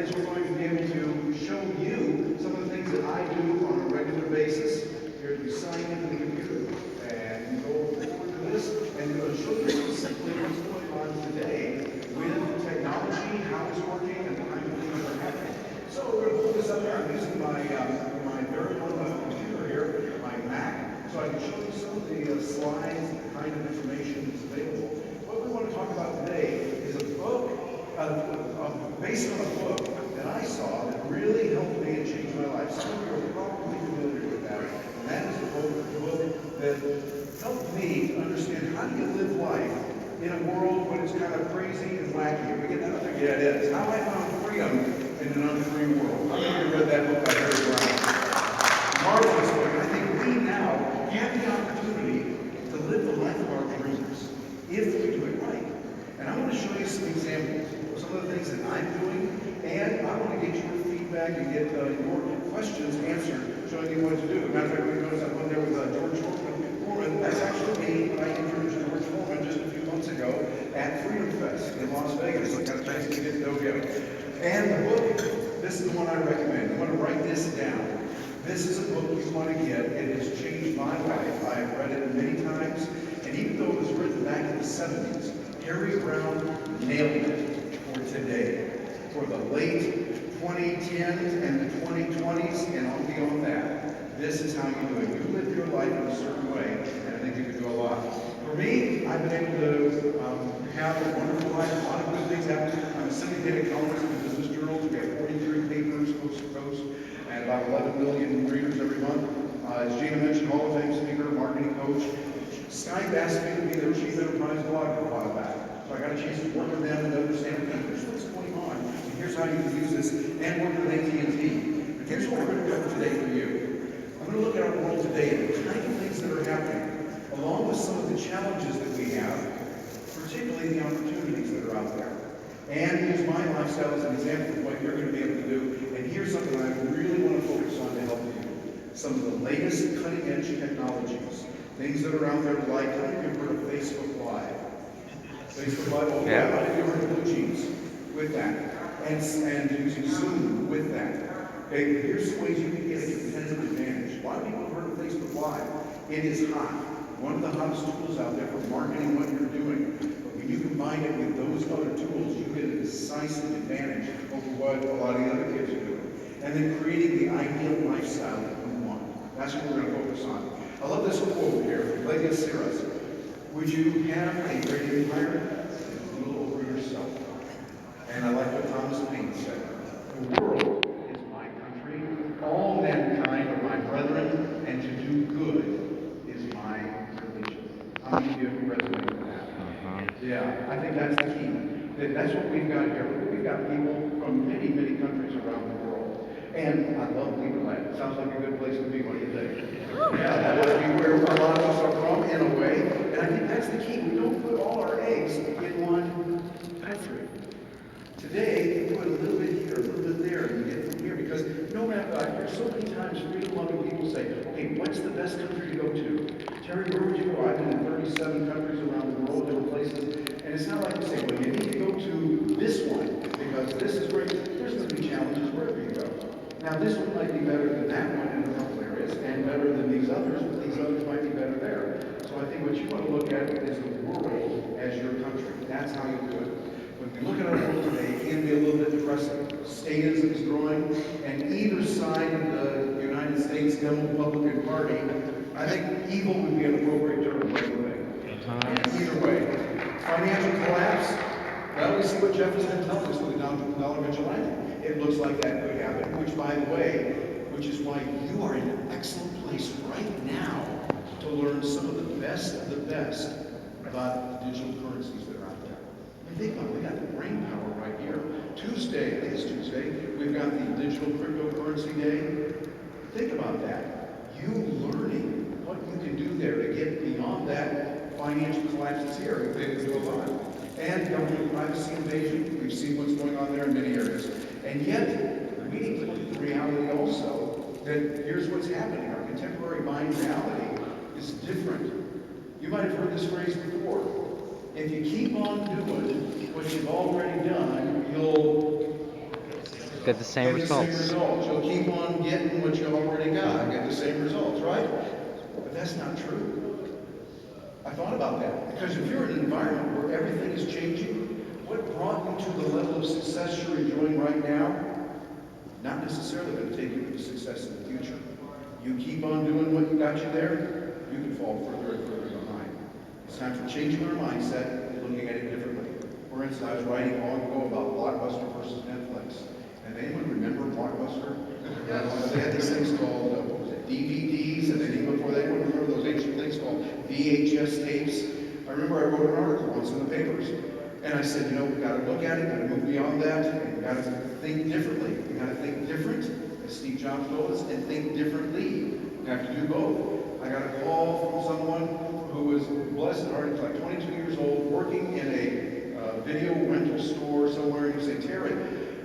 is we're going to be able to show you some of the things that I do on a regular basis. Here we sign into the computer and go forward to this, and we're going to show you specifically what's going on today with technology, how it's working, and the kind of things that are happening. So we're going to pull this up here. I'm using my very own computer here, my Mac, so I can show you some of the slides, the kind of information that's available. What we want to talk about today is a book, based on a book that I saw that really helped me and changed my life. Some of you are probably familiar with that, and that is the book that helped me to understand how do you live life in a world when it's kind of crazy and wacky. We get another, yeah, it is. How I found freedom in an unfree world. How many of you read that book by Harry Brown? Marvelous book. I think we now have the opportunity to live the life of our dreams if we do it right. And I want to show you some examples of some of the things that I'm doing, and I want to get your feedback and get your questions answered, showing you what to do. Matter of fact, we noticed that one there with George Foreman. That's actually me when I introduced George Foreman just a few months ago at Freedom Fest in Las Vegas. I got a chance to get to know him. And the book, this is the one I recommend. You want to write this down. This is a book you want to get. It has changed my life. I've read it many times. And even though it was written back in the 70s, Harry Brown nailed it for today. For the late 2010s and the 2020s and on beyond that. This is how you do it. You live your life in a certain way, and I think you can do a lot. For me, I've been able to have a wonderful life. A lot of good things happen. I'm a syndicated columnist in the Business Journal. We have 43 papers coast to coast, and about 11 million readers every month. As Gina mentioned, Hall of Fame speaker, marketing coach. Skype asked me to be their chief enterprise blogger a while back. So I got a chance to work with them and understand, okay, here's what's going on, and here's how you can use this, and work with AT&T. But here's what we're going to cover today for you. I'm going to look at our world today and the kind of things that are happening, along with some of the challenges that we have, particularly the opportunities that are out there. And use my lifestyle as an example of what you're going to be able to do. And here's something I really want to focus on to help you. Some of the latest cutting-edge technologies. Things that are out there like, how many of you heard of Facebook Live? Facebook Live, oh, yeah. How many of you heard of Blue Jeans with that? And using Zoom with that. Okay, here's some ways you can get a competitive advantage. A lot of people have heard of Facebook Live. It is hot. One of the hottest tools out there for marketing what you're doing. But when you combine it with those other tools, you get a decisive advantage over what a lot of the other kids are doing. And then creating the ideal lifestyle that you want. That's what we're going to focus on. I love this quote here from Legia Siras. Would you have a great empire? A little over yourself. And I like what Thomas Paine said. The world is my country. All mankind are my brethren, and to do good is my religion. How many of you resonate with that? Yeah, I think that's the key. That's what we've got here. We've got people from many, many countries around the world. And I love Legoland. Sounds like a good place to be. What do you think? Yeah, that would be where a lot of us are from in a way. And I think that's the key. We don't put all our eggs in one country. Today, you put a little bit here, a little bit there, and you get from here. Because no matter, I hear so many times freedom-loving people say, okay, what's the best country to go to? Terry, where would you go? I've been in 37 countries around the world, different places. And it's not like you say, well, you need to go to this one because this is great. There's going to be challenges wherever you go. Now, this one might be better than that one in a couple areas, and better than these others, but these others might be better there. So I think what you want to look at is the world as your country. That's how you do it. When we look at our world today, it can be a little bit depressing. Statism is growing, and either side of the United States Democratic Party, I think evil would be an appropriate term. What do you think? Either way. Financial collapse. Well, we see what Jeff has been telling us with the dollar vigilante. It looks like that could happen, which, by the way, which is why you are in an excellent place right now to learn some of the best about the digital currencies that are out there. And think about it, we got the brain power right here. Tuesday, I think it's Tuesday, we've got the Digital Cryptocurrency Day. Think about that. You learning what you can do there to get beyond that financial collapse that's here. They can do a lot. And government privacy invasion, we've seen what's going on there in many areas. And yet, we need to look at the reality also that here's what's happening. Our contemporary mind reality is different. You might have heard this phrase before. If you keep on doing what you've already done, you'll Get the same Get the same results. results. You'll keep on getting what you already got. Get the same results, right? But that's not true. I thought about that. Because if you're in an environment where everything is changing, what brought you to the level of success you're enjoying right now, not necessarily going to take you to the success in the future. You keep on doing what got you there, you can fall further and further behind. It's time for changing our mindset and looking at it differently. For instance, I was writing long ago about Blockbuster versus Netflix. And anyone remember Blockbuster? They had these things called, what was it, DVDs, and then even before they would remember those ancient things called VHS tapes. I remember I wrote an article once in the papers, and I said, we've got to look at it, we've got to move beyond that, and we've got to think differently. We've got to think different, as Steve Jobs told us, and think differently. We have to do both. I got a call from someone who was blessed at heart, he was like 22 years old, working in a video rental store somewhere, and he said, Terry,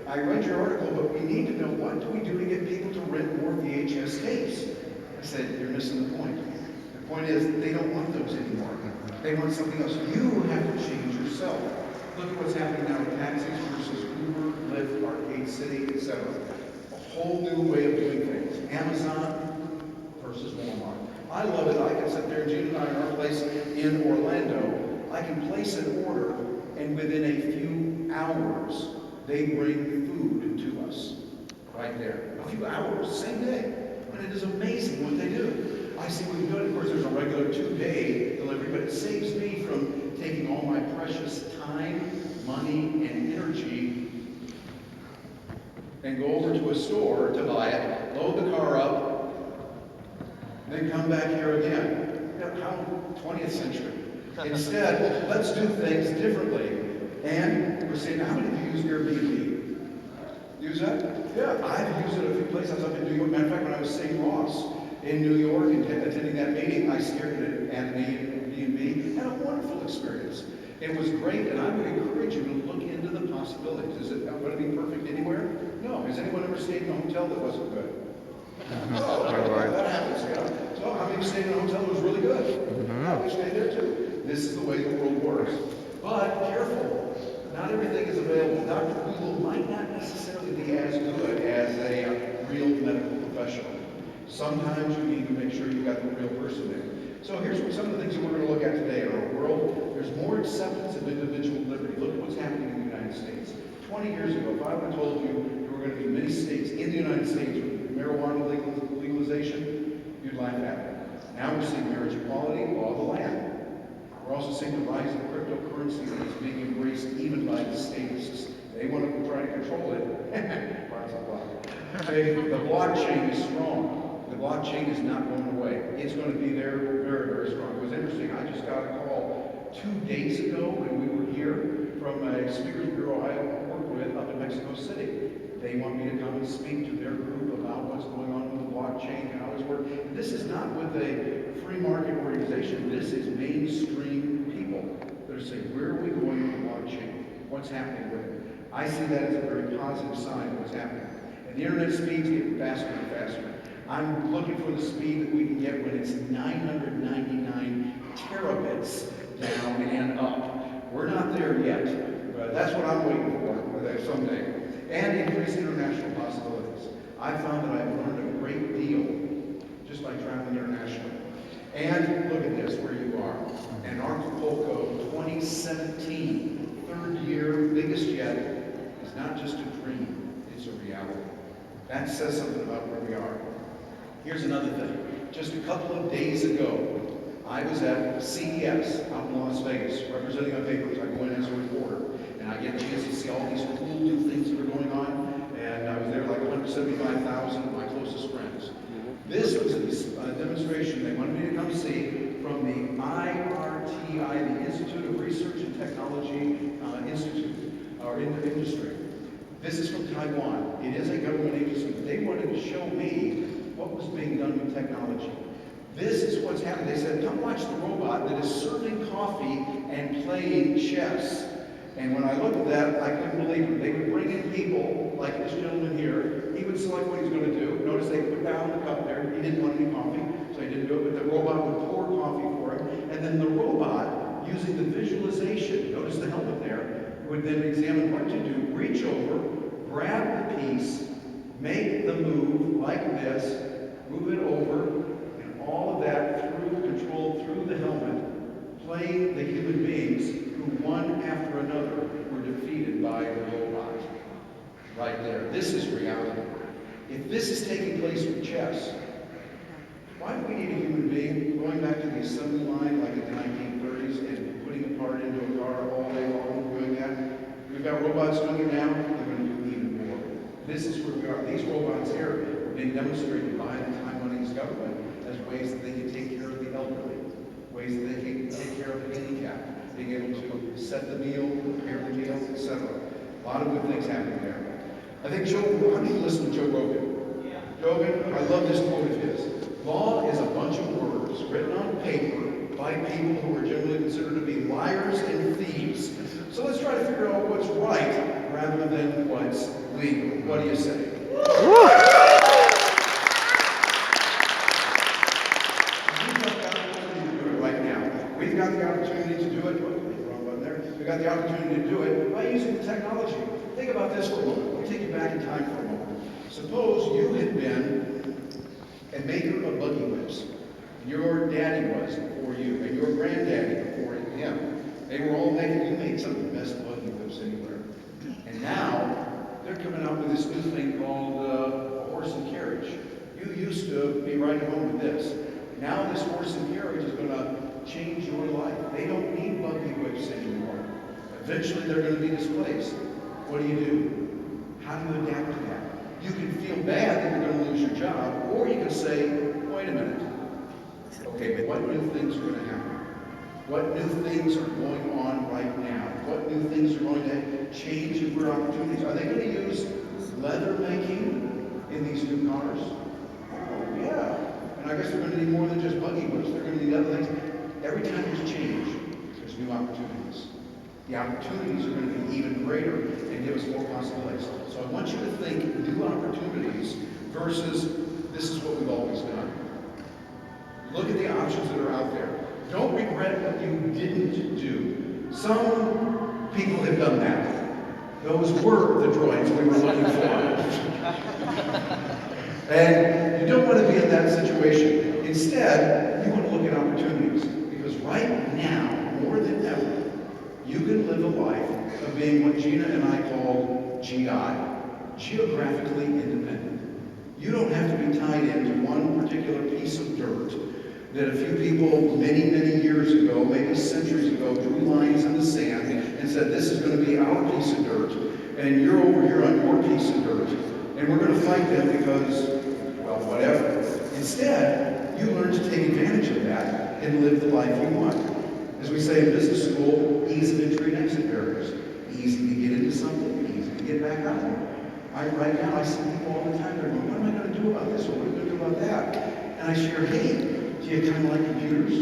I read your article, but we need to know what do we do to get people to rent more VHS tapes? I said, you're missing the point. The point is, they don't want those anymore. They want something else. You have to change yourself. Look at what's happening now with taxis versus Uber, Lyft, Arcade City, etc. A whole new way of doing things. Amazon versus Walmart. I love it. I can sit there, Gene and I in our place in Orlando. I can place an order, and within a few hours, they bring food to us right there. A few hours, same day. And it is amazing what they do. I see what we do. Of course, there's a regular 2-day delivery, but it saves me from taking all my precious time, money, and energy and go over to a store to buy it, load the car up, then come back here again. How 20th century. Instead, let's do things differently. And we're saying, how many of you use Airbnb? Use that? Yeah, I've used it a few places. I was up in New York. Matter of fact, when I was St. Ross in New York and attending that meeting, I stayed at an Airbnb. Had a wonderful experience. It was great, and I would encourage you to look into the possibilities. Is it going to be perfect anywhere? No. Has anyone ever stayed in a hotel that wasn't good? Oh, that happens, So how many stayed in a hotel that was really good? Yeah, we stayed there too. This is the way the world works. But careful, not everything is available. Dr. Google might not necessarily be as good as a real medical professional. Sometimes you need to make sure you've got the real person there. So here's some of the things that we're going to look at today in our world. There's more acceptance of individual liberty. Look at what's happening in the United States. 20 years ago, if I would have told you there were going to be many states in the United States with marijuana legalization, you'd laugh at me. Now we're seeing marriage equality, law of the land. We're also seeing the rise of cryptocurrency that is being embraced even by the statists. They want to try to control it. The blockchain is strong. The blockchain is not going away. It's going to be there very, very strong. It was interesting. I just got a call 2 days ago when we were here from a speakers bureau I work with up in Mexico City. They want me to come and speak to their group about what's going on with the blockchain and how it's working. And this is not with a free market organization. This is mainstream people that are saying, where are we going with the blockchain? What's happening with it? I see that as a very positive sign of what's happening. And the internet speeds get faster and faster. I'm looking for the speed that we can get when it's 999 terabits down and up. We're not there yet, but that's what I'm waiting for someday. And increased international possibilities. I found that I've learned a great deal just by traveling internationally. And look at this, where you are. Anarchapulco 2017, third year, biggest yet, is not just a dream, it's a reality. That says something about where we are. Here's another thing. Just a couple of days ago, I was at CES out in Las Vegas, representing our papers. I go in as a reporter, and I get a chance to see all these cool new things that are going on. And I was there like 175,000 of my closest friends. This was a demonstration they wanted me to come see from the IRTI, the Institute of Research and Technology industry. This is from Taiwan. It is a government agency. They wanted to show me what was being done with technology. This is what's happening. They said, come watch the robot that is serving coffee and playing chess. And when I looked at that, I couldn't believe it. They would bring in people, like this gentleman here. He would select what he's going to do. Notice they put down the cup there. He didn't want any coffee, so he didn't do it. But the robot would pour coffee for him. And then the robot, using the visualization, notice the helmet there, would then examine what to do, reach over, grab the piece, make the move like this, move it over, and all of that controlled through the helmet, playing the human beings who one after another were defeated by the robot. Right there. This is reality. If this is taking place with chess, why do we need a human being going back to the assembly line like in the 1930s and putting a part into a car all day long doing that? We've got robots doing it now. They're going to do even more. This is where we are. These robots here are being demonstrated by the Taiwanese government as ways that they can take care of the elderly, ways that they can take care of the handicapped, being able to set the meal, prepare the meal, etc. A lot of good things happening there. I think how many of you listen to Joe Rogan? Yeah. Rogan, I love this quote of his. Law is a bunch of words written on paper by people who are generally considered to be liars and thieves. So let's try to figure out what's right rather than what's legal. What do you say? We've got the opportunity to do it. Wrong button there. We've got the opportunity to do it by using the technology. Think about this for a moment. Let me take you back in time for a moment. Suppose you had been a maker of buggy whips. Your daddy was before you, and your granddaddy before him. They were all making, you made some of the best buggy whips anywhere. And now, they're coming out with this new thing called a horse and carriage. You used to be right at home with this. Now this horse and carriage is going to change your life. They don't need buggy whips anymore. Eventually they're going to be displaced. What do? How do you adapt to that? You can feel bad that you're going to lose your job, or you can say, wait a minute. Okay, but what new things are going to happen? What new things are going on right now? What new things are going to change if we're opportunities? Are they going to use leather making in these new cars? Oh, yeah. And I guess they're going to need more than just buggy whips. They're going to need other things. Every time there's change, there's new opportunities. The opportunities are going to be even greater and give us more possibilities. So I want you to think new opportunities versus this is what we've always done. Look at the options that are out there. Don't regret what you didn't do. Some people have done that. Those were the droids we were looking for. And you don't want to be in that situation. Instead, you want to look at opportunities. Because right now, more than ever, you can live a life of being what Gina and I call GI, geographically independent. You don't have to be tied into one particular piece of dirt that a few people many, many years ago, maybe centuries ago, drew lines in the sand and said, this is going to be our piece of dirt, and you're over here on your piece of dirt, and we're going to fight them because, well, whatever. Instead, you learn to take advantage of that and live the life you want. As we say in business school, ease of entry and exit barriers. Easy to get into something, easy to get back out there. Right now, I see people all the time, they're going, what am I going to do about this, or what am I going to do about that? And I share, hey, do you kind of like computers?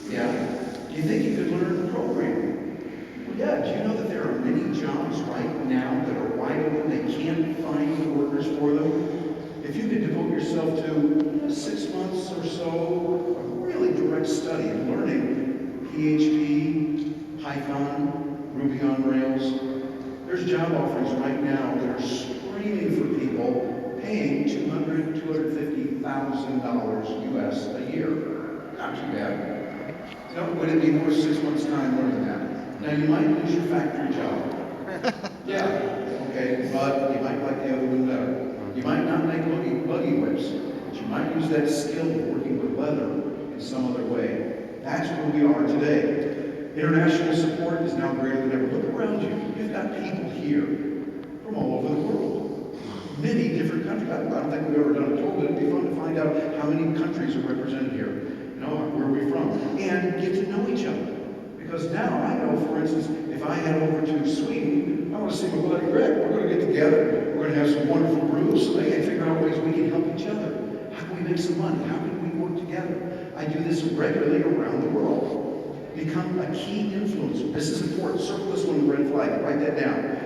Yeah. Do you think you could learn programming? Well, yeah. Do you know that there are many jobs right now that are wide open? They can't find workers for them. If you could devote yourself to 6 months or so of really direct study and learning PHP, Python, Ruby on Rails, there's job offerings right now that are screaming for people paying $200,000, $250,000 US a year. Not too bad. You know, would it be worth 6 months' time learning that? Now, you might lose your factory job. Yeah, okay, but you might like the other one better. You might not make buggy whips, but you might use that skill of working with leather in some other way. That's where we are today. International support is now greater than ever. Look around you. You've got people here from all over the world. Many different countries. I don't think we've ever done a tour, but it'd be fun to find out how many countries are represented here. You know, where are we from? And get to know each other. Because now I know, for instance, if I head over to Sweden, I want to see my buddy Greg. We're going to get together. We're going to have some wonderful brews so they can figure out ways we can help each other. How can we make some money? How can we work together? I do this regularly around the world. Become a key influencer. This is important. Circle this one with red flag. Write that down.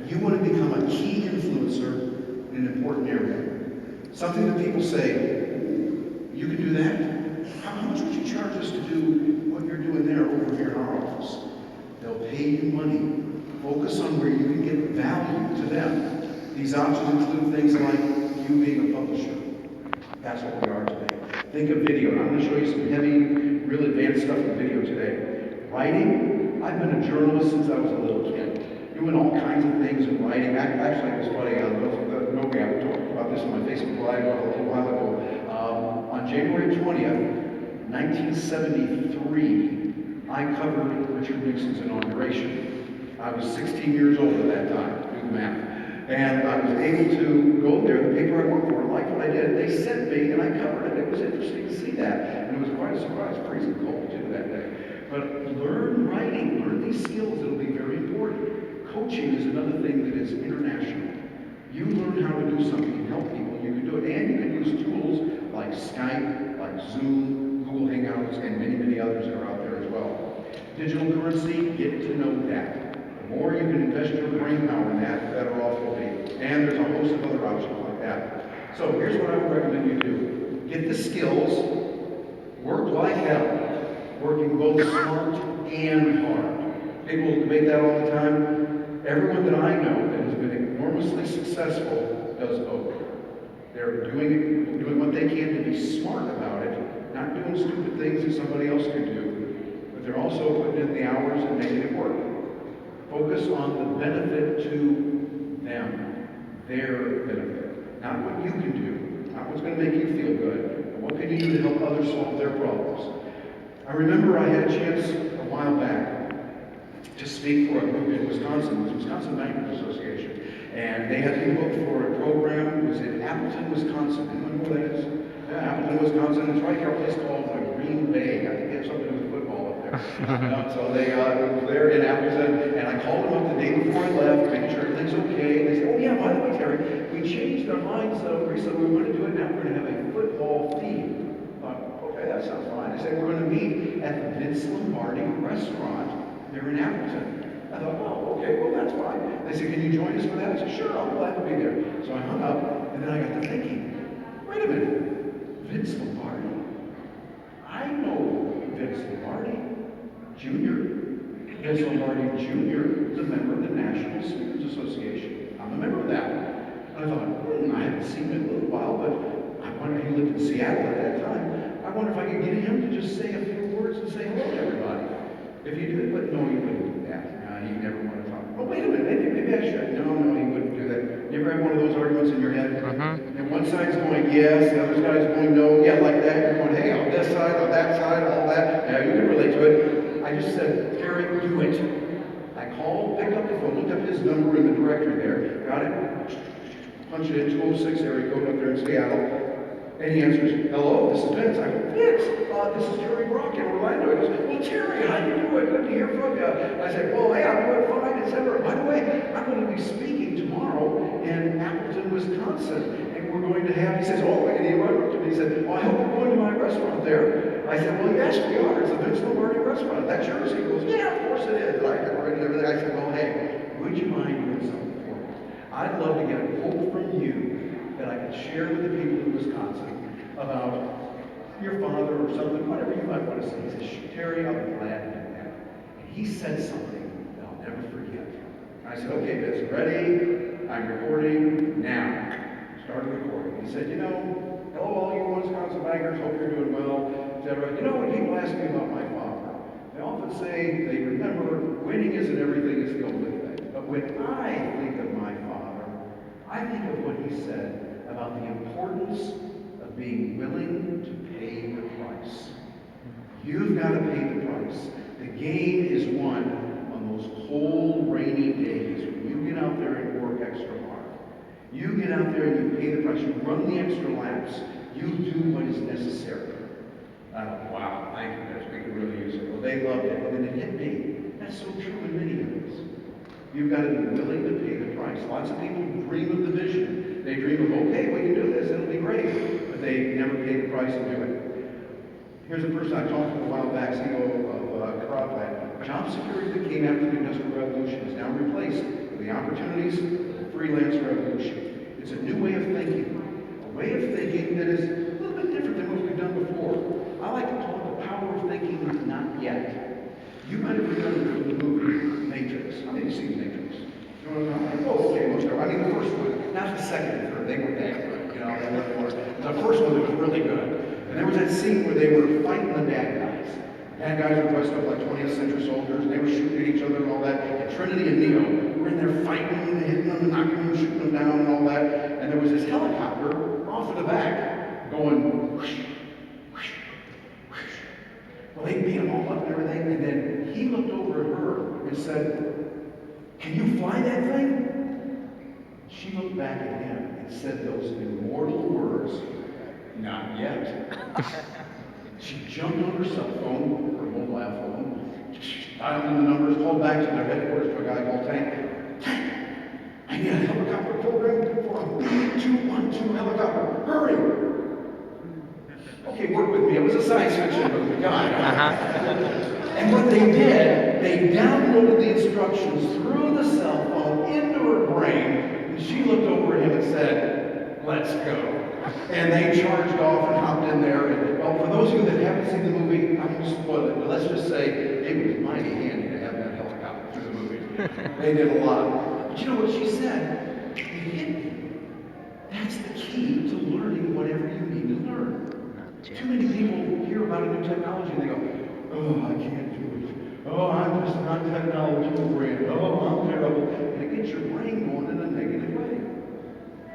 You want to become a key influencer in an important area. Something that people say, you can do that? How much would you charge us to do what you're doing there over here in our office? They'll pay you money. Focus on where you can get value to them. These options include things like you being a publisher. That's what we are today. Think of video. I'm going to show you some heavy, real advanced stuff in video today. Writing, I've been a journalist since I was a little kid, doing all kinds of things in writing. Actually, it was funny. Those know me. I talked about this on my Facebook Live a little while ago. On January 20th, 1973, I covered Richard Nixon's inauguration. I was 16 years old at that time. Do the math. And I was able to go there. The paper I worked for liked what I did. They sent me, and I covered it. It was interesting to see that. And it was quite a surprise. Freezing cold, too, that day. But learn writing. Learn these skills. It'll be very important. Coaching is another thing that is international. You learn how to do something and help people, you can do it. And you can use tools like Skype, like Zoom, Google Hangouts, and many, many others that are out there as well. Digital currency, get to know that. The more you can invest your brain power in that, the better off you'll be. And there's a host of other options like that. So here's what I would recommend you do. Get the skills, work like hell, working both smart and hard. People debate that all the time. Everyone that I know that has been enormously successful does both. They're doing what they can to be smart about it, not doing stupid things that somebody else could do, but they're also putting in the hours and making it work. Focus on the benefit to them, their benefit. Not what you can do, not what's going to make you feel good, but what can you do to help others solve their problems. I remember I had a chance a while back to speak for a group in Wisconsin. It was Wisconsin Bankers Association. And they had me booked for a program. It was in Appleton, Wisconsin. Anyone know where that is? Yeah, Appleton, Wisconsin. It's right here, a place called Green Bay. I think they have something to do with football up there. So they were there in Appleton, and I called them up the day before I left, making sure everything's okay. And they said, oh yeah, by the way, Terry, we changed our minds recently. We're going to do it now. We're going to have a football theme. I thought, okay, that sounds fine. They said, we're going to meet at the Vince Lombardi restaurant there in Appleton. I thought, oh, okay, well, that's fine. They said, can you join us for that? I said, sure, I'm glad to be there. So I hung up, and then I got to thinking, wait a minute, Vince Lombardi? I know Vince Lombardi Jr. Vince Lombardi Jr. is a member of the National Speakers Association. I'm a member of that. And I thought, I haven't seen him in a little while, but I wonder, he lived in Seattle at that time. I wonder if I could get him to just say a few words and say hello to everybody. If you do it, but no, you wouldn't do that. You never want to talk. Oh, wait a minute, maybe I should. No, he wouldn't do that. You ever have one of those arguments in your head? And one side's going yes, the other side's going no. Yeah, like that. You're going, hey, on this side, on that side, all that. Yeah, you can relate to it. I just said, Terry, do it. I called, picked up the phone, looked up his number in the directory there, got it, punched it in 206 area code up there in Seattle. And he answers, hello, this is Vince. I go, Vince, this is Terry Brock in Orlando. He goes, well, Terry, how you doing? Good to hear from you. I said, well, hey, I'm doing fine, etc. By the way, I'm going to be speaking tomorrow in Appleton, Wisconsin. And we're going to have, he says, oh, and he went up to me, he said, well, I hope you're going to my restaurant there. I said, well, yes, we are. It's a Vince Lombardi restaurant. That's yours? He goes, yeah, of course it is. I got ready and everything. I said, well, hey, would you mind doing something for me? I'd love to get a quote from you that I could share with the people of Wisconsin about your father or something, whatever you might want to say. He said, Terry, I'll be glad to do that. And he said something that I'll never forget. I said, okay, Vince, ready? I'm recording now. Started recording. He said, hello, all you Wisconsin bankers, hope you're doing well, etc. When people ask me about my father, they often say they remember winning isn't everything, it's the only thing. But when I think of my father, I think of what he said about the importance of being willing to pay the price. You've got to pay the price. The game is won on those cold, rainy days when you get out there and work extra hard. You get out there and you pay the price. You run the extra laps. You do what is necessary. I thought, wow, thank you, Vince. We could really use it. Well, they loved it. And then it hit me. That's so true in many areas. You've got to be willing to pay the price. Lots of people dream of the vision. They dream of, okay, we can do this, it'll be great. But they never pay the price to do it. Here's a person I talked to a while back, CEO of Cropland. Job security that came after the Industrial Revolution is now replaced with the opportunities of the freelance revolution. It's a new way of thinking. A way of thinking that is a little bit different than what we've done before. I like to call it the power of thinking not yet. You might have remembered from the movie Matrix. How many of you seen Matrix? You want to know? Oh, okay, let's go. I mean, the first one. Not the second and third, they weren't that good, you know, they were. The first one was really good. And there was that scene where they were fighting the bad guys. Bad guys were dressed up like 20th century soldiers, and they were shooting at each other and all that. And Trinity and Neo were in there fighting and hitting them and knocking them, shooting them down and all that. And there was this helicopter off in the back going whoosh, whoosh, whoosh. Well, they beat them all up and everything, and then he looked over at her and said, "Can you fly that thing?" She looked back at him and said those immortal words, "Not yet." She jumped on her cell phone, her mobile phone, dialed in the numbers, called back to their headquarters to a guy called Tank. "Tank, I need a helicopter program for a B-212 helicopter. Hurry!" Okay, work with me. It was a science fiction movie. Come on. And what they did, they downloaded the instructions through the cell phone into her brain, and she looked over at him and said, "Let's go." And they charged off and hopped in there. And, well, for those of you that haven't seen the movie, I won't spoil it, but let's just say it was mighty handy to have that helicopter through the movie. They did a lot. But you know what she said? It hit me. That's the key to learning whatever you need to learn. Too many people hear about a new technology and they go, "Oh, I can't do it. Oh, I'm just not technology oriented. Oh, I'm terrible." And it gets your brain going in a negative way.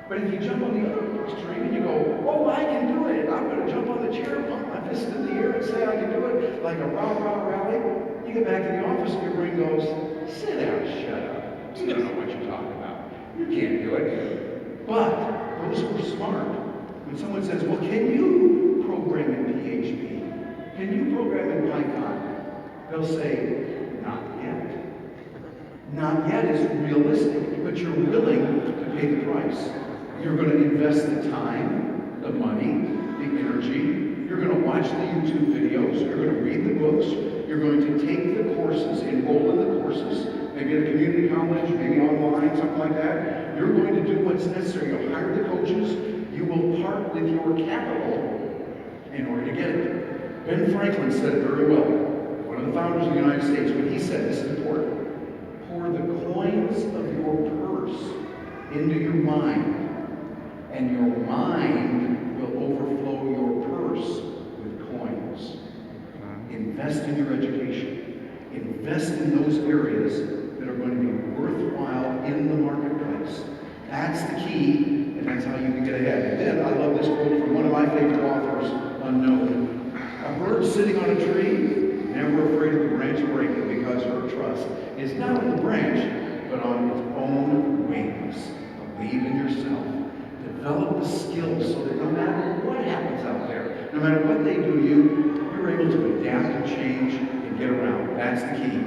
But if you jump on the other extreme and you go, "Oh, I can do it. I'm going to jump on the chair, pump my fist in the air and say I can do it," like a rah-rah rally, you get back to the office and your brain goes, "Sit down, shut up. You don't know what you're talking about. You can't do it." But those who are smart, when someone says, "Well, can you program in PHP? Can you program in Python?" They'll say, "Not yet." Not yet is realistic, but you're willing to pay the price. You're going to invest the time, the money, the energy. You're going to watch the YouTube videos. You're going to read the books. You're going to take the courses, enroll in the courses, maybe at a community college, maybe online, something like that. You're going to do what's necessary. You'll hire the coaches. You will part with your capital in order to get it. Ben Franklin said it very well. One of the founders of the United States, when he said, this is important, "Pour the coins of your purse into your mind, and your mind will overflow your purse with coins." Invest in your education. Invest in those areas that are going to be worthwhile in the marketplace. That's the key, and that's how you can get ahead. And then I love this quote from one of my favorite authors, Unknown. "A bird sitting on a tree, never afraid of the branch breaking, because her trust is not in the branch, but on its own wings." Believe in yourself. Develop the skills so that no matter what happens out there, no matter what they do to you, you're able to adapt and change and get around. That's the key.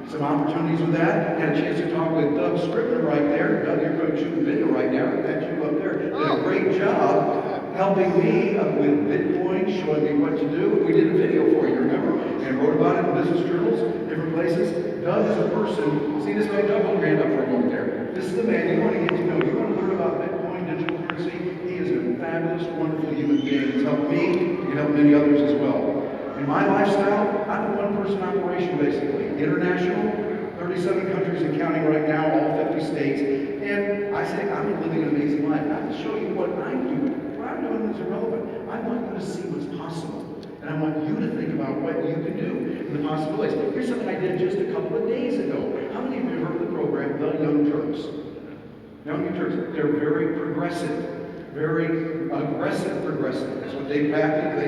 Some opportunities with that. Had a chance to talk with Doug Scribner right there. Doug, you're going to shoot the video right now. That you up there did a great job helping me with Bitcoin, showing me what to do. We did a video for you, remember? And wrote about it in business journals, different places. Doug is a person. See this man? Doug, hold your hand up for a moment there. This is the man you want to get to know. You want to learn about Bitcoin, digital currency. He is a fabulous, wonderful human being. He's helped me. He can help many others as well. In my lifestyle, I'm a one-person operation, basically. International, 37 countries and counting right now, all 50 states. And I say I'm living an amazing life. I can show you what I'm doing. What I'm doing is irrelevant. I want you to see what's possible. And I want you to think about what you can do and the possibilities. Here's something I did just a couple of days ago. How many of you have heard of the program, The Young Turks? Young Turks, they're very progressive. Very aggressive progressive. That's what they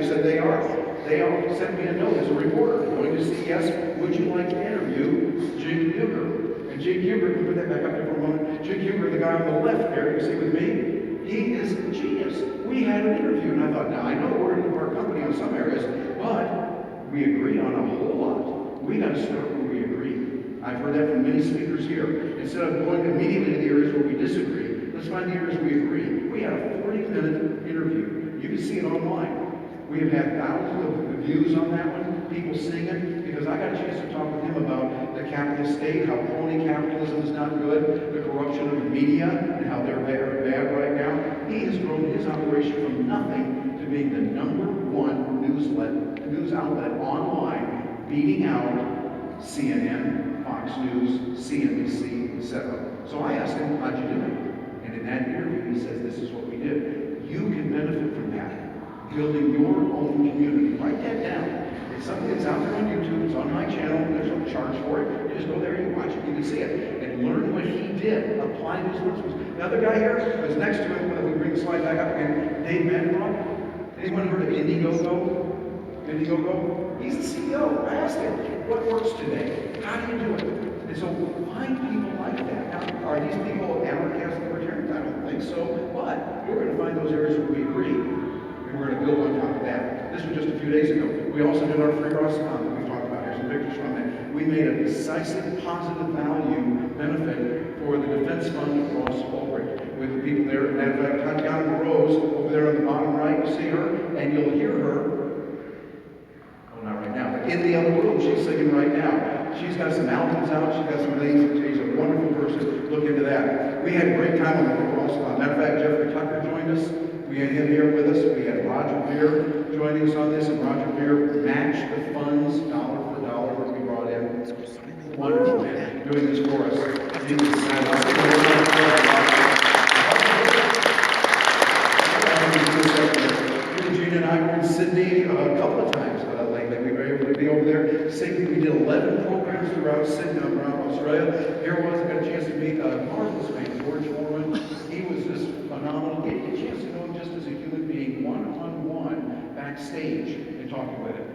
said they are. They all sent me a note as a reporter going to CES. Would you like to interview Jake Huger? And Jake Huger, we put that back up there for a moment. Jake Huger, the guy on the left there, you see with me, he is a genius. We had an interview, and I thought, now I know we're in our company on some areas, but we agree on a whole lot. We got to start where we agree. I've heard that from many speakers here. Instead of going immediately to the areas where we disagree, let's find the areas we agree. We had a 40-minute interview. You can see it online. We have had thousands of views on that one, people seeing it, because I got a chance to talk with him about the capitalist state, how crony capitalism is not good, the corruption of the media, and how they're very bad right now. He has grown his operation from nothing to being the #1 news outlet online, beating out CNN, Fox News, CNBC, etc. So I asked him, how'd you do it? And in that interview, he says, this is what we did. You can benefit from that, building your own community. Write that down. It's something that's out there on YouTube. It's on my channel. There's no charge for it. You just go there, you watch it, you can see it, and learn what he did. Apply those principles. The other guy here was next to him, when we bring the slide back up again, Dave Manbrook. Anyone heard of Indiegogo? Indiegogo? He's the CEO. I asked him, what works today? How do you do it? And so find people like that. Now, are these people anarchists and libertarians? I don't think so. But we're going to find those areas where we agree. And we're going to build on top of that. This was just a few days ago. We also did our free Roscom that we've talked about. Here's some pictures from it. We made a decisive positive value benefit for the defense fund across Ulbricht. With the people there, and Tatiana Rose over there on the bottom right, you see her, and you'll hear her. Oh, not right now, but in the other room, she's singing right now. She's got some albums out, she's got some things, she's a wonderful person. Look into that. We had a great time on the cross. Matter of fact, Jeffrey Tucker joined us. We had him here with us. We had Roger Beer joining us on this, and Roger Beer matched the funds dollar for dollar that we brought in. Wonderful man, doing this for us. Gina and I were in Sydney a couple of times lately. We were able to be over there singing. We did 11 programs throughout Sydney, around Australia. Here was, I got a chance to meet a marvelous man, George Foreman. He was just phenomenal. Gave me a chance to know him just as a human being, one-on-one, backstage, and talking with him.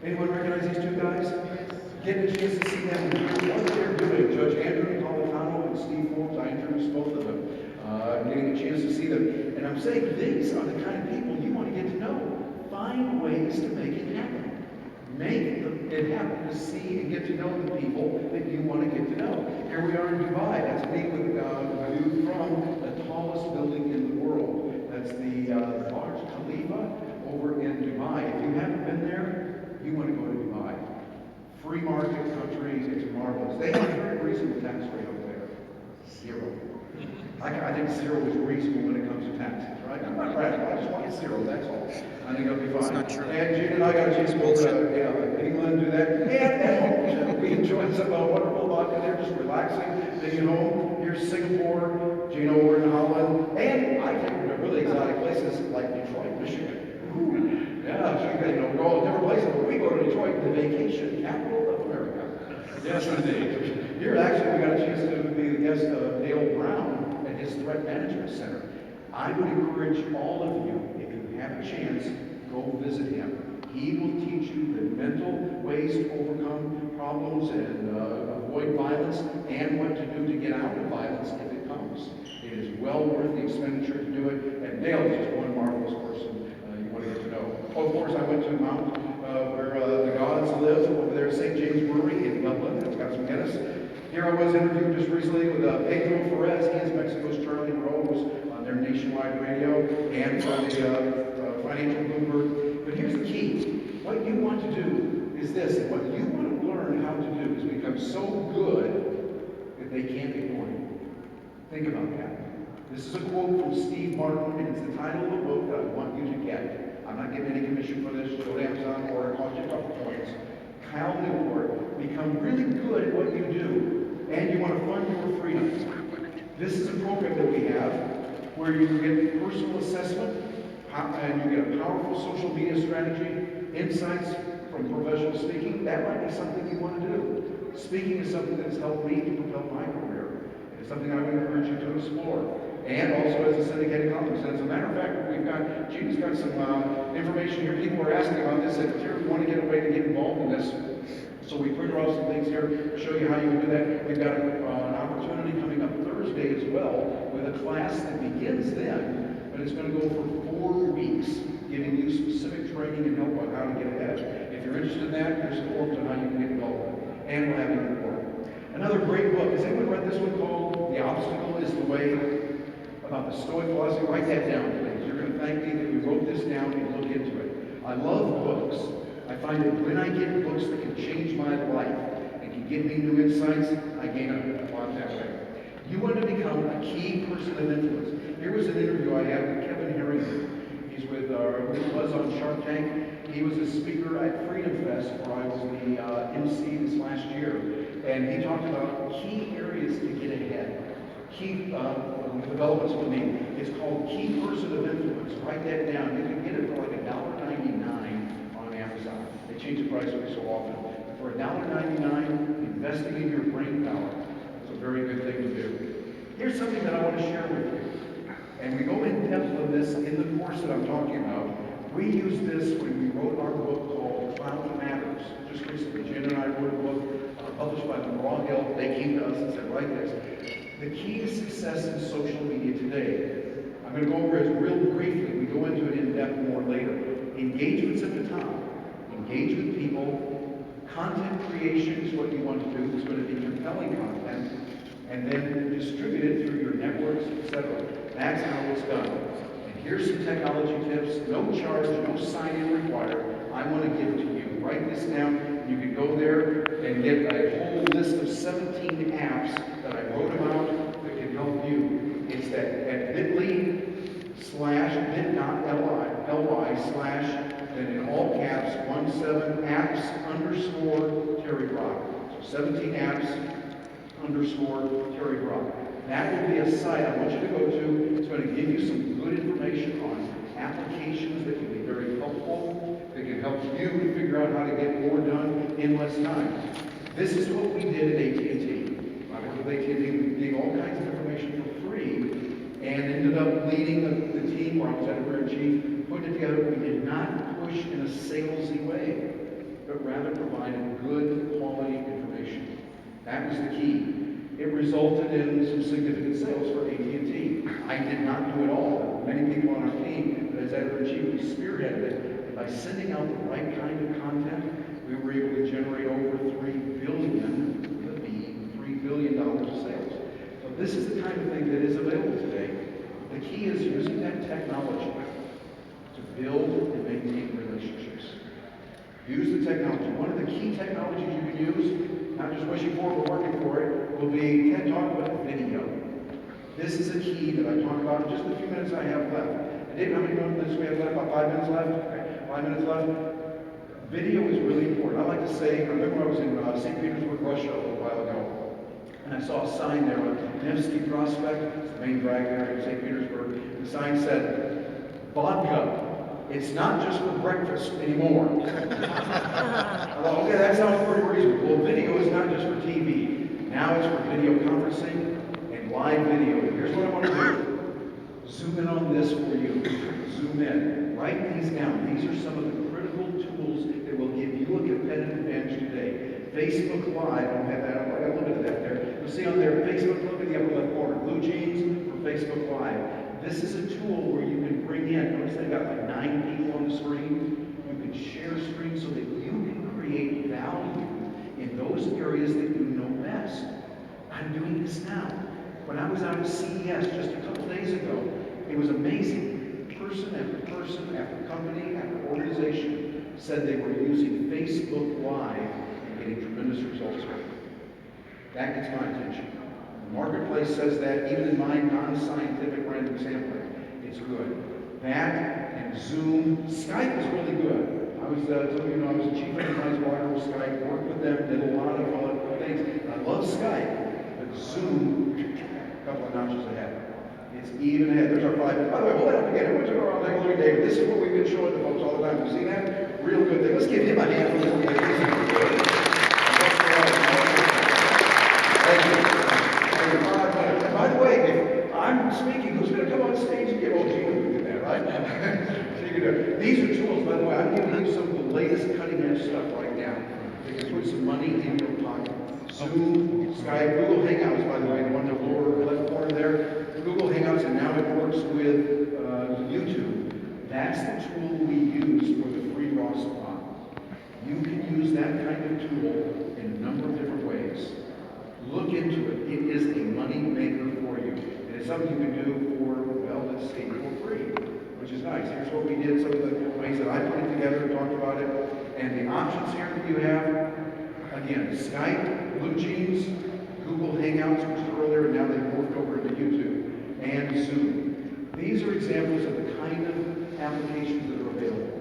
Anyone recognize these two guys? Getting a chance to see them and hear what they're doing. Judge Andrew Napolitano and Steve Forbes, I introduced both of them. Getting a chance to see them. And I'm saying these are the kind of people you want to get to know. Find ways to make it happen. Make it happen to see and get to know the people that you want to get to know. Here we are in Dubai. That's me with a view from the tallest building in the world. That's the Burj Khalifa over in Dubai. If you haven't been there, you want to go to Dubai. Free market country, it's marvelous. They have a very reasonable tax rate over there. 0. I think 0 is reasonable when it comes to taxes, right? I'm not radical, I just want 0, that's all. I think I'll be fine. That's not true. And Gene and I got a chance to go to England, do that. And we enjoyed some wonderful vodka there, just relaxing, being home. Here's Singapore, Gene over in Holland. And I think we're really exotic places like Detroit, Michigan. Ooh. Yeah, you know, we go all different places, but we go to Detroit, the vacation capital of America. Yes, indeed. Here, actually, we got a chance to be the guest of Dale Brown at his Threat Management Center. I would encourage all of you, if you have a chance, go visit him. He will teach you the mental ways to overcome problems and avoid violence, and what to do to get out of violence if it comes. It is well worth the expenditure to do it, and Dale is just one marvelous person you want to get to know. Oh, of course, I went to Mount where the gods live, over there, St. James Brewery in Dublin. It's got some Guinness. Here I was interviewed just recently with Pedro Perez. He is Mexico's Charlie Rose on their nationwide radio and on the financial Bloomberg. But here's the key. What you want to do is this. And what you want to learn how to do is become so good that they can't ignore you. Think about that. This is a quote from Steve Martin, and it's the title of the book that I want you to get. I'm not getting any commission for this. Go to Amazon or it costs you a couple points. Kyle Newport, become really good at what you do, and you want to fund your freedom. This is a program that we have where you get personal assessment, and you get a powerful social media strategy, insights from professional speaking. That might be something you want to do. Speaking is something that's helped me to propel my career. It's something I would encourage you to explore. And also as a syndicated conference. And as a matter of fact, Gina's got some information here. People are asking about this, and here we want to get a way to get involved in this. So we printed off some things here to show you how you can do that. We've got an opportunity coming up Thursday as well with a class that begins then, but it's going to go for 4 weeks, giving you specific training and help on how to get ahead. If you're interested in that, there's some forms on how you can get involved. And we'll have you report. Another great book. Has anyone read this one called The Obstacle is the Way? About the Stoic philosophy? Write that down, please. You're going to thank me that you wrote this down and look into it. I love books. I find that when I get books that can change my life and can give me new insights, I gain a lot that way. You want to become a key person of influence. Here was an interview I had with Kevin Harrington. He's with, he was on Shark Tank. He was a speaker at Freedom Fest, where I was the MC this last year. And he talked about key areas to get ahead. key developments will need. It's called Key Person of Influence. Write that down. You can get it for like $1.99 on Amazon. They change the price every so often. For $1.99, investing in your brain power is a very good thing to do. Here's something that I want to share with you. And we go in depth on this in the course that I'm talking about. We used this when we wrote our book called Cloud Matters. Just recently, Jen and I wrote a book published by McGraw-Hill. They came to us and said, write this. The key to success in social media today, I'm going to go over it real briefly. We go into it in depth more later. Engagement's at the top. Engage with people. Content creation is what you want to do. It's going to be compelling content. And then distribute it through your networks, etc. That's how it's done. And here's some technology tips. No charge, no sign-in required. I want to give it to you. Write this down. You can go there and get a whole list of 17 apps that I wrote about that can help you. It's that at bit.ly/, then in all caps, 17apps_Terry Brock. So 17 apps_Terry Brock. That will be a site I want you to go to. It's going to give you some good information on applications that can be very helpful, that can help you to figure out how to get more done in less time. This is what we did at AT&T. I was with AT&T, we gave all kinds of information for free, and ended up leading the team where I was editor-in-chief, putting it together. We did not push in a salesy way, but rather provided good quality information. That was the key. It resulted in some significant sales for AT&T. I did not do it all. Many people on our team, but as editor-in-chief, we spearheaded it. And by sending out the right kind of content, we were able to generate over $3 billion of sales. So this is the kind of thing that is available today. The key is using that technology to build and maintain relationships. Use the technology. One of the key technologies you can use, not just wishing for it, but working for it, will be TED Talk, but video. This is a key that I talk about in just the few minutes I have left. And David, how many minutes we have left? About 5 minutes left? Okay, 5 minutes left. Video is really important. I like to say, I remember I was in St. Petersburg, Russia a little while ago, and I saw a sign there on Nevsky Prospect, it's the main drag area in St. Petersburg. The sign said, vodka. It's not just for breakfast anymore. I thought, okay, that sounds pretty reasonable. Well, video is not just for TV. Now it's for video conferencing and live video. Here's what I want to do. Zoom in on this for you. Zoom in. Write these down. These are some of the critical tools that will give you a competitive advantage today. Facebook Live, I don't have that, I got a little bit of that there. You'll see on there, Facebook, look in the upper left corner, blue jeans for Facebook Live. This is a tool where you can bring in, notice they've got like 9 people on the screen. You can share screen so that you can create value in those areas that you know best. I'm doing this now. When I was out at CES just a couple days ago, it was amazing. Person after company after organization said they were using Facebook Live and getting tremendous results with it. That gets my attention. The marketplace says that, even in my non-scientific random sampling, it's good. That and Zoom. Skype is really good. I was, I was a chief enterprise partner with Skype, worked with them, did a lot of things. I love Skype, but Zoom, a couple of notches ahead. It's even ahead. There's our 5 minutes. By the way, hold that up again. Everyone's going to take a look at David. This is what we've been showing the folks all the time. You see that? Real good thing. Let's give him a hand for this. Thank you. And by the way, if I'm speaking, who's going to come on stage and give OG when we do that, right? So you can do it. These are tools, by the way. I'm giving you some of the latest cutting-edge stuff right now. You can put some money in your pocket. Zoom, Skype, Google Hangouts, by the way, the one in the lower left corner there. Google Hangouts, and now it works with YouTube. That's the tool we use for the free raw supply. You can use that kind of tool in a number of different ways. Look into it. It is a money maker for you. And it's something you can do for, well, let's see, for free, which is nice. Here's what we did, some of the ways that I put it together and talked about it. And the options here that you have, again, Skype, Blue Jeans, Google Hangouts, which was earlier, and now they've morphed over into YouTube, and Zoom. These are examples of the kind of applications that are available.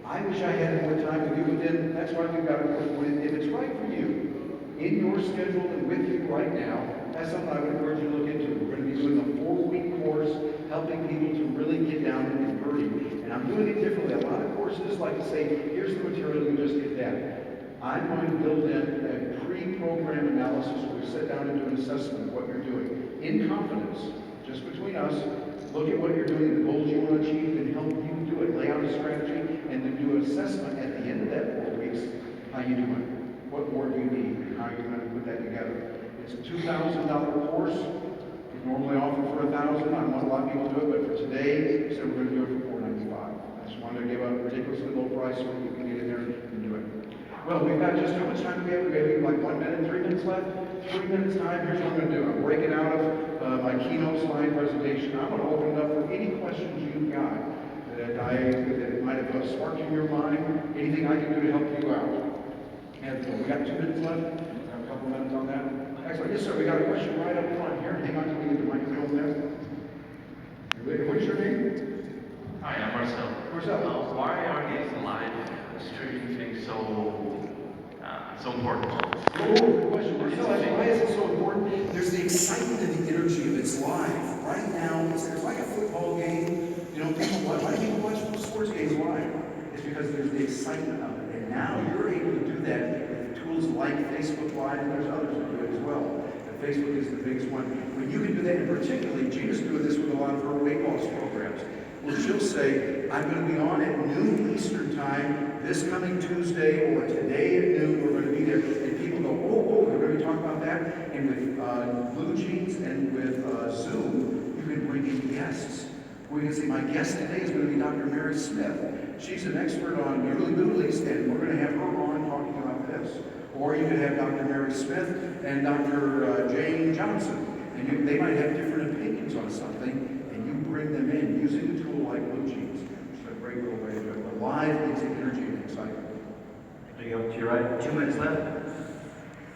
I wish I had more time with you, but then that's why we've got to work with it. If it's right for you, in your schedule and with you right now, that's something I would encourage you to look into. We're going be doing a 4-week course, helping people to really get down and converting. And I'm doing it differently. A lot of courses like to say, here's the material, you just get that. I'm going to build in a pre-program analysis where we sit down and do an assessment of what you're doing. In confidence, just between us, look at what you're doing, the goals you want to achieve, and help you do it. Lay out a strategy, and then do an assessment at the end of that 4 weeks. How you doing? What more do you need? And how you're going to put that together. It's a $2,000 course. We normally offer for $1,000. I want a lot of people to do it, but for today, we said we're going to do it for $495. I just wanted to give a ridiculously low price so you can get in there and do it. Well, we've got just how much time do we have? We have like 1 minute, 3 minutes left. 3 minutes time. Here's what I'm going to do. I'm breaking out of my keynote slide presentation. I'm going to open it up for any questions you've got that might have sparked in your mind. Anything I can do to help you out. And we got 2 minutes left. A couple minutes on that. Excellent. Yes, sir. We got a question right up front here. Hang on till we get the microphone there. What's your name? Hi, I'm Marcel. Marcel. Why are these live streaming things so important? Oh, good question. Marcel, why is it so important? There's the excitement and the energy of it's live. Right now, it's like a football game. You know, people watch. Why do people watch sports games live? It's because there's the excitement of it. And now you're able to do that with tools like Facebook Live, and there's others that do it as well. And Facebook is the biggest one. When you can do that, and particularly, Gina's doing this with a lot of her weight loss programs. Well, she'll say, I'm going to be on at noon Eastern time this coming Tuesday, or today at noon, we're going to be there. And people go, oh, we're going to be talking about that. And with Blue Jeans and with Zoom, you can bring in guests. We're going to say, my guest today is going to be Dr. Mary Smith. She's an expert on noodly boodlies, and we're going to have her on talking about this. Or you could have Dr. Mary Smith and Dr. Jane Johnson. And they might have different opinions on something, and you bring them in using a tool like Blue Jeans. It's a great little way to do it. But live gives it energy and excitement. There you go. To your right. 2 minutes left.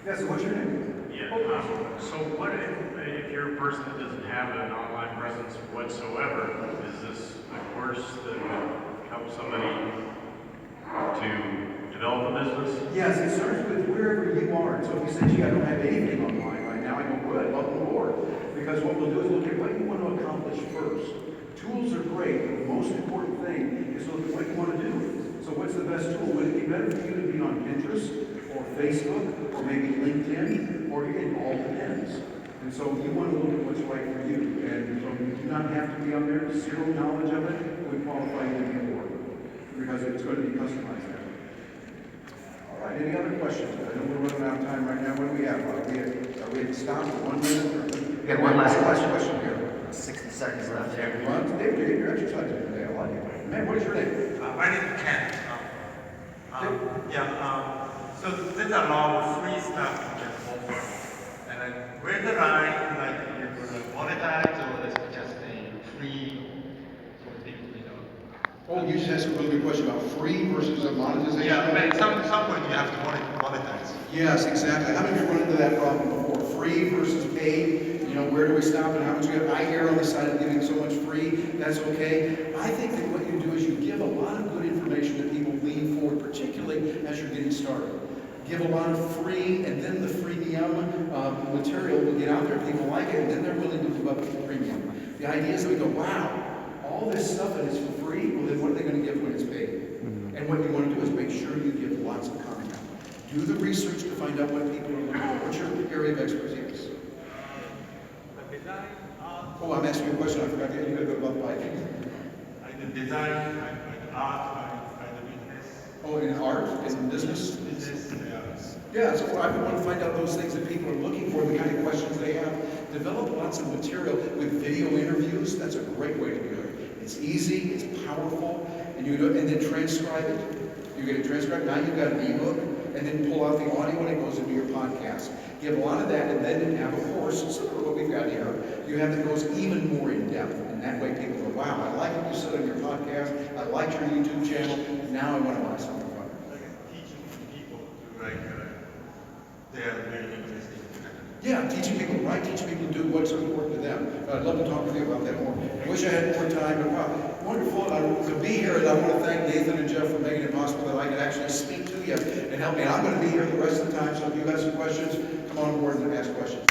Yeah, so what's your name? Yeah, so what if you're a person that doesn't have an online presence whatsoever? Is this a course that would help somebody to develop a business? Yes, it starts with wherever you are. So if you say, gee, I don't have anything online right now, I go, good, welcome aboard. Because what we'll do is look at what you want to accomplish first. Tools are great, but the most important thing is look at what you want to do. So what's the best tool? Would it be better for you to be on Pinterest, or Facebook, or maybe LinkedIn, or it all depends. And so you want to look at what's right for you. And so you do not have to be on there. Zero knowledge of it would qualify you to be aboard, because it's going to be customized there. All right, any other questions? I know we're running out of time right now. What do we have? Are we stopped at 1 minute? We got one last question here. 60 seconds left here. David, you're exercising today. I like it. Man, what is your name? My name is Ken. So there's a lot of free stuff you can offer. And then where the line, like you're going to monetize, or is it just a free for people, you know? Oh, you just asked a really good question about free versus a monetization. Yeah, but at some point you have to monetize. Yes, exactly. How many of you run into that problem before? Free versus paid? You know, where do we stop and how much you get? I err on the side of giving so much free. That's okay. I think that what you do is you give a lot of good information that people lean forward, particularly as you're getting started. Give a lot of free, and then the freemium material will get out there. People like it, and then they're willing to move up to the premium. The idea is that we go, wow, all this stuff and it's for free. Well, then what are they going to give when it's paid? And what you want to do is make sure you give lots of content. Do the research to find out what people are looking for. What's your area of expertise? The design, Oh, I'm asking you a question. I forgot to. You got to go about the the design, the art, the business. Oh, in art, in business. Business, yes. Yeah, so I would want to find out those things that people are looking for, the kind of questions they have. Develop lots of material with video interviews. That's a great way to do it. It's easy, it's powerful, and then transcribe it. You get it transcribed. Now you've got an ebook, and then pull out the audio and it goes into your podcast. Give a lot of that, and then have a course, similar to what we've got here. You have that goes even more in depth, and that way people go, wow, I like what you said on your podcast. I like your YouTube channel. Now I want to buy something from it. Like teaching people to they are very interesting. Yeah, teaching people, right? Teaching people to do what's important to them. I'd love to talk with you about that more. I wish I had more time, but wow, wonderful to be here. And I want to thank Nathan and Jeff for making it possible that I could actually speak to you and help me. And I'm going to be here the rest of the time, so if you have some questions, come on board and ask questions.